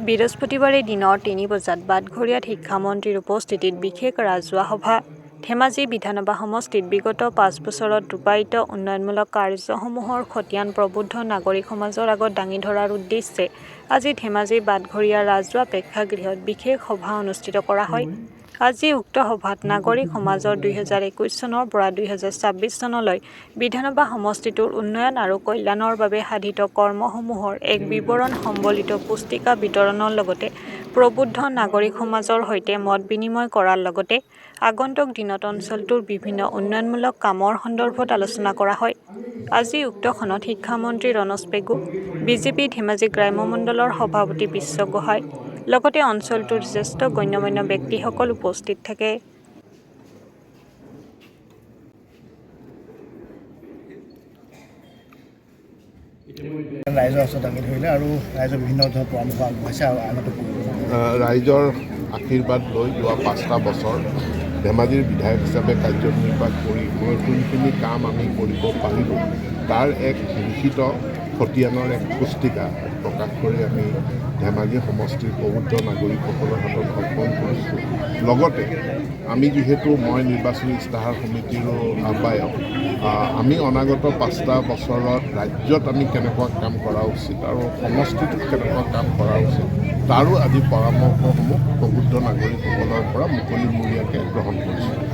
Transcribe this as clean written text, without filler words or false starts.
বৃহস্পতিবাৰে দিনৰ ৩ বজাত বাটঘৰিয়াত শিক্ষামন্ত্ৰীৰ উপস্থিতিত বিশেষ ৰাজহুৱা সভা। ধেমাজি বিধানসভা সমষ্টিত বিগত ৫ বছৰত ৰূপায়িত উন্নয়নমূলক কাৰ্যসমূহৰ খতিয়ান প্ৰবুদ্ধ নাগৰিক সমাজৰ আগত দাঙি ধৰাৰ উদ্দেশ্যে আজি ধেমাজি বাটঘৰিয়াৰ ৰাজহুৱা প্ৰেক্ষাগৃহত বিশেষ সভা অনুষ্ঠিত কৰা হয়। আজি উক্ত সভাত নাগৰিক সমাজৰ ২০২১ চনৰ পৰা ২০২৬ চনলৈ বিধানসভা সমষ্টিটোৰ উন্নয়ন আৰু কল্যাণৰ বাবে সাধিত কৰ্মসমূহৰ এক বিৱৰণ সম্বলিত পুস্তিকা বিতৰণৰ লগতে প্ৰবুদ্ধ নাগৰিক সমাজৰ সৈতে মত বিনিময় কৰাৰ লগতে আগন্তুক দিনত অঞ্চলটোৰ বিভিন্ন উন্নয়নমূলক কামৰ সন্দৰ্ভত আলোচনা কৰা হয়। আজি উক্তখনত শিক্ষামন্ত্ৰী ৰণোজ পেগু, বিজেপি ধেমাজি গ্ৰাম্য মণ্ডলৰ সভাপতি বিশ্ব গোহাঁই লগতে অঞ্চলটোৰ জ্যেষ্ঠ গণ্যমান্য ব্যক্তিসকল উপস্থিত থাকে। ৰাইজৰ ওচৰত দাঙি ধৰিলে আৰু ৰাইজৰ বিভিন্ন ধৰণৰ পৰামৰ্শ আগবঢ়াইছে আৰু আনতো ৰাইজৰ আশীৰ্বাদ লৈ যোৱা ৫টা বছৰ ধেমাজিৰ বিধায়ক হিচাপে কাৰ্যনিৰ্বাহ কৰি মই কোনখিনি কাম আমি কৰিব পাৰিলোঁ তাৰ এক লিখিত খতিয়ানৰ এক পুস্তিকা প্ৰকাশ কৰি আমি ধেমাজি সমষ্টিৰ প্ৰবুদ্ধ নাগৰিকসকলৰ হাতত অৰ্পণ কৰিছোঁ। লগতে আমি যিহেতু মই নিৰ্বাচনী ইস্তাহাৰ সমিতিৰো আহ্বায়ক, আমি অনাগত ৫টা বছৰত ৰাজ্যত আমি কেনেকুৱা কাম কৰা উচিত আৰু সমষ্টিটোত কেনেকুৱা কাম কৰা উচিত তাৰো আজি পৰামৰ্শসমূহ প্ৰবুদ্ধ নাগৰিকসকলৰ পৰা মুকলিমূৰীয়াকৈ গ্ৰহণ কৰিছোঁ।